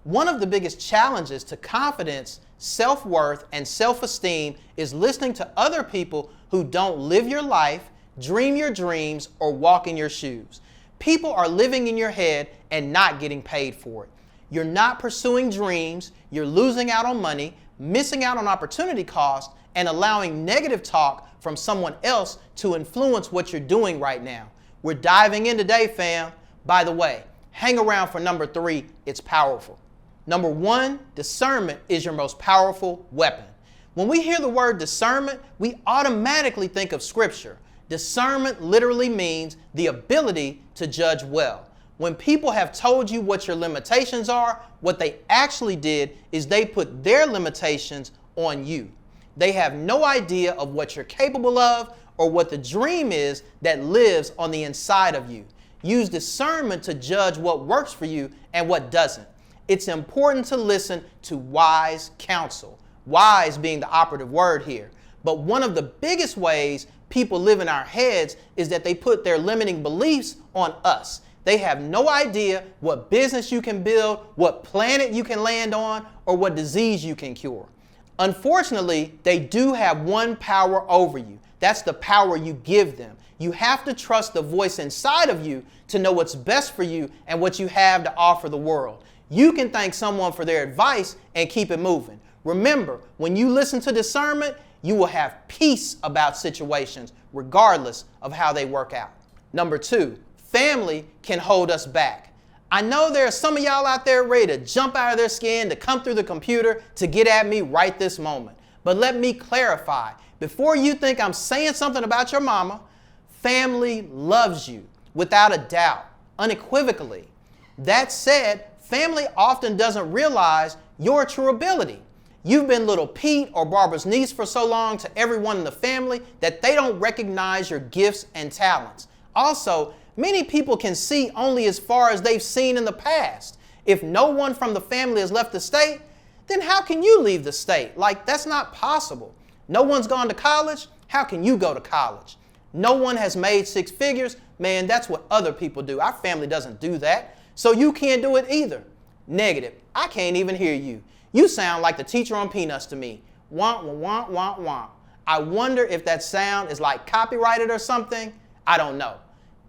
One of the biggest challenges to confidence, self-worth, and self-esteem is listening to other people who don't live your life, dream your dreams, or walk in your shoes. People are living in your head and not getting paid for it. You're not pursuing dreams, you're losing out on money, missing out on opportunity cost, and allowing negative talk from someone else to influence what you're doing right now. We're diving in today, fam. By the way, hang around for number 3. It's powerful. Number 1, discernment is your most powerful weapon. When we hear the word discernment, we automatically think of Scripture. Discernment literally means the ability to judge well. When people have told you what your limitations are, what they actually did is they put their limitations on you. They have no idea of what you're capable of or what the dream is that lives on the inside of you. Use discernment to judge what works for you and what doesn't. It's important to listen to wise counsel, wise being the operative word here. But one of the biggest ways people live in our heads is that they put their limiting beliefs on us. They have no idea what business you can build, what planet you can land on, or what disease you can cure. Unfortunately, they do have one power over you. That's the power you give them. You have to trust the voice inside of you to know what's best for you and what you have to offer the world. You can thank someone for their advice and keep it moving. Remember, when you listen to discernment, you will have peace about situations, regardless of how they work out. Number 2, family can hold us back. I know there are some of y'all out there ready to jump out of their skin, to come through the computer, to get at me right this moment. But let me clarify. Before you think I'm saying something about your mama, family loves you without a doubt, unequivocally. That said, family often doesn't realize your true ability. You've been little Pete or Barbara's niece for so long to everyone in the family that they don't recognize your gifts and talents. Also, many people can see only as far as they've seen in the past. If no one from the family has left the state, then how can you leave the state? Like, that's not possible. No one's gone to college. How can you go to college? No one has made 6 figures. Man, that's what other people do. Our family doesn't do that. So you can't do it either. Negative. I can't even hear you. You sound like the teacher on Peanuts to me. Wah, wah, wah, wah, wah. I wonder if that sound is like copyrighted or something. I don't know.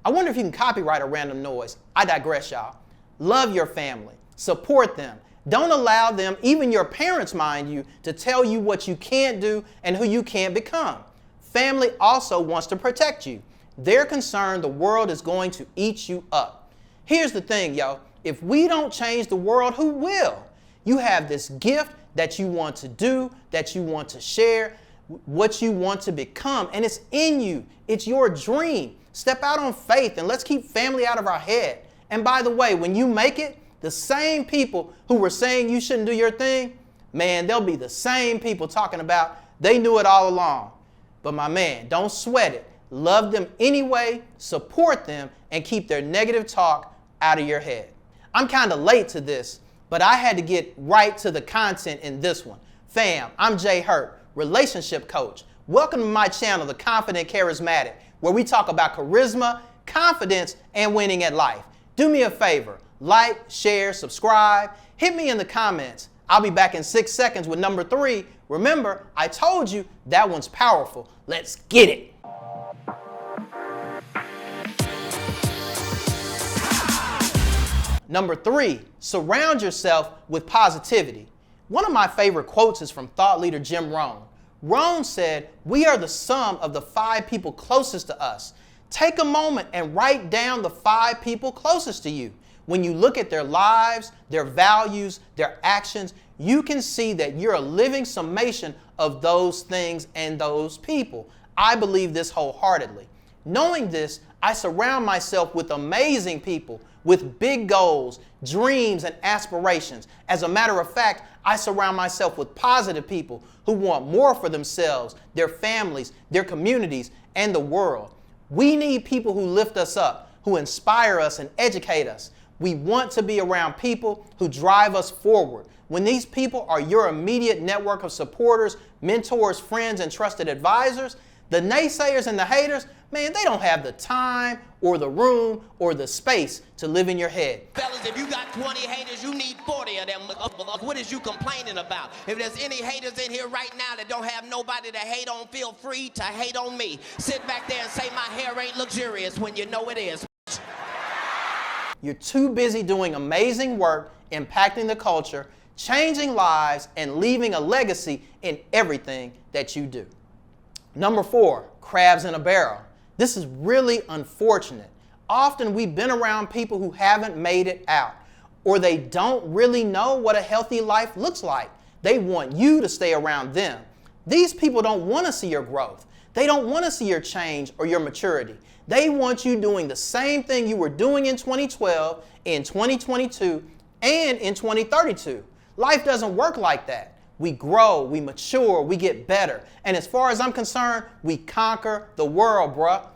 I wonder if you can copyright a random noise. I digress, y'all. Love your family. Support them. Don't allow them, even your parents, mind you, to tell you what you can't do and who you can't become. Family also wants to protect you. They're concerned the world is going to eat you up. Here's the thing, yo. If we don't change the world, who will? You have this gift that you want to do, that you want to share, what you want to become, and it's in you. It's your dream. Step out on faith and let's keep family out of our head. And by the way, when you make it, the same people who were saying you shouldn't do your thing, man, they'll be the same people talking about they knew it all along. But my man, don't sweat it. Love them anyway, support them, and keep their negative talk out of your head. I'm kind of late to this, but I had to get right to the content in this one. Fam, I'm Jay Hurt, relationship coach. Welcome to my channel, The Confident Charismatic, where we talk about charisma, confidence, and winning at life. Do me a favor, like, share, subscribe, hit me in the comments. I'll be back in 6 seconds with number 3. Remember, I told you that one's powerful. Let's get it. Number 3, surround yourself with positivity. One of my favorite quotes is from thought leader Jim Rohn. Rohn said, "We are the sum of the 5 people closest to us." Take a moment and write down the 5 people closest to you. When you look at their lives, their values, their actions, you can see that you're a living summation of those things and those people. I believe this wholeheartedly. Knowing this, I surround myself with amazing people with big goals, dreams, and aspirations. As a matter of fact, I surround myself with positive people who want more for themselves, their families, their communities, and the world. We need people who lift us up, who inspire us and educate us. We want to be around people who drive us forward. When these people are your immediate network of supporters, mentors, friends, and trusted advisors, The naysayers and the haters, man, they don't have the time or the room or the space to live in your head. Fellas, if you got 20 haters, you need 40 of them. What is you complaining about? If there's any haters in here right now that don't have nobody to hate on, feel free to hate on me. Sit back there and say my hair ain't luxurious when you know it is. You're too busy doing amazing work, impacting the culture, changing lives, and leaving a legacy in everything that you do. Number 4, crabs in a barrel. This is really unfortunate. Often we've been around people who haven't made it out, or they don't really know what a healthy life looks like. They want you to stay around them. These people don't want to see your growth. They don't want to see your change or your maturity. They want you doing the same thing you were doing in 2012, in 2022, and in 2032. Life doesn't work like that. We grow, we mature, we get better. And as far as I'm concerned, we conquer the world, bruh.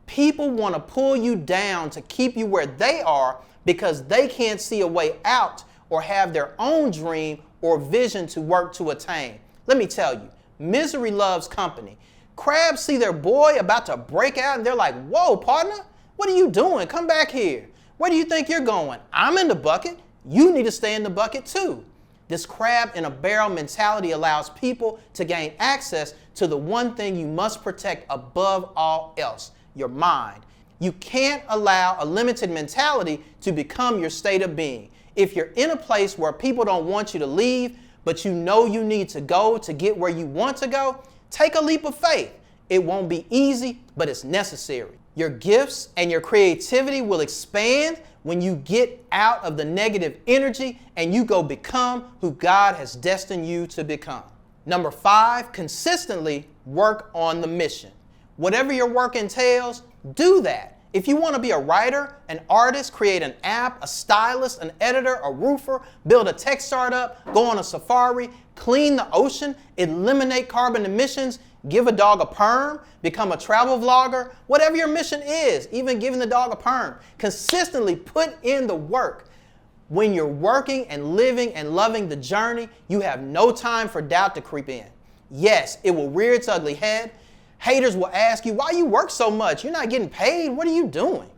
People want to pull you down to keep you where they are because they can't see a way out or have their own dream or vision to work to attain. Let me tell you, misery loves company. Crabs see their boy about to break out and they're like, whoa, partner, what are you doing? Come back here. Where do you think you're going? I'm in the bucket. You need to stay in the bucket too. This crab in a barrel mentality allows people to gain access to the one thing you must protect above all else, your mind. You can't allow a limited mentality to become your state of being. If you're in a place where people don't want you to leave, but you know you need to go to get where you want to go, take a leap of faith. It won't be easy, but it's necessary. Your gifts and your creativity will expand when you get out of the negative energy and you go become who God has destined you to become. Number 5, consistently work on the mission. Whatever your work entails, do that. If you want to be a writer, an artist, create an app, a stylist, an editor, a roofer, build a tech startup, go on a safari, clean the ocean, eliminate carbon emissions, give a dog a perm, become a travel vlogger, whatever your mission is, even giving the dog a perm, consistently put in the work. When you're working and living and loving the journey, you have no time for doubt to creep in. Yes, it will rear its ugly head. Haters will ask you, why you work so much? You're not getting paid. What are you doing?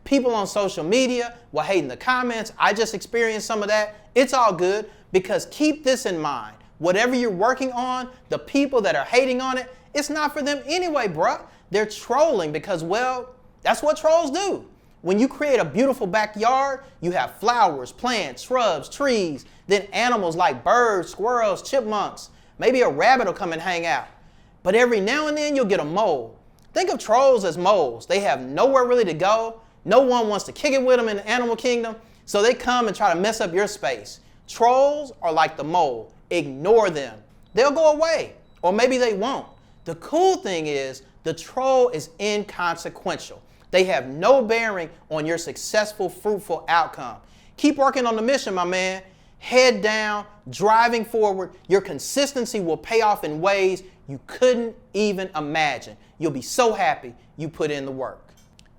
People on social media will hate in the comments. I just experienced some of that. It's all good, because keep this in mind. Whatever you're working on, the people that are hating on it, it's not for them anyway, bruh. They're trolling because, well, that's what trolls do. When you create a beautiful backyard, you have flowers, plants, shrubs, trees, then animals like birds, squirrels, chipmunks. Maybe a rabbit will come and hang out. But every now and then you'll get a mole. Think of trolls as moles. They have nowhere really to go. No one wants to kick it with them in the animal kingdom, so they come and try to mess up your space. Trolls are like the mole. Ignore them. They'll go away, or maybe they won't. The cool thing is the troll is inconsequential. They have no bearing on your successful, fruitful outcome. Keep working on the mission, my man. Head down, driving forward. Your consistency will pay off in ways you couldn't even imagine. You'll be so happy you put in the work.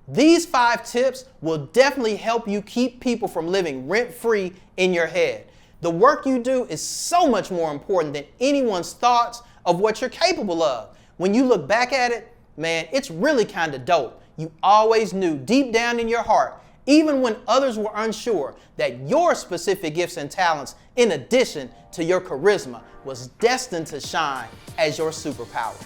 These 5 tips will definitely help you keep people from living rent-free in your head. The work you do is so much more important than anyone's thoughts of what you're capable of. When you look back at it, man, it's really kind of dope. You always knew deep down in your heart, even when others were unsure, that your specific gifts and talents, in addition to your charisma, was destined to shine as your superpower.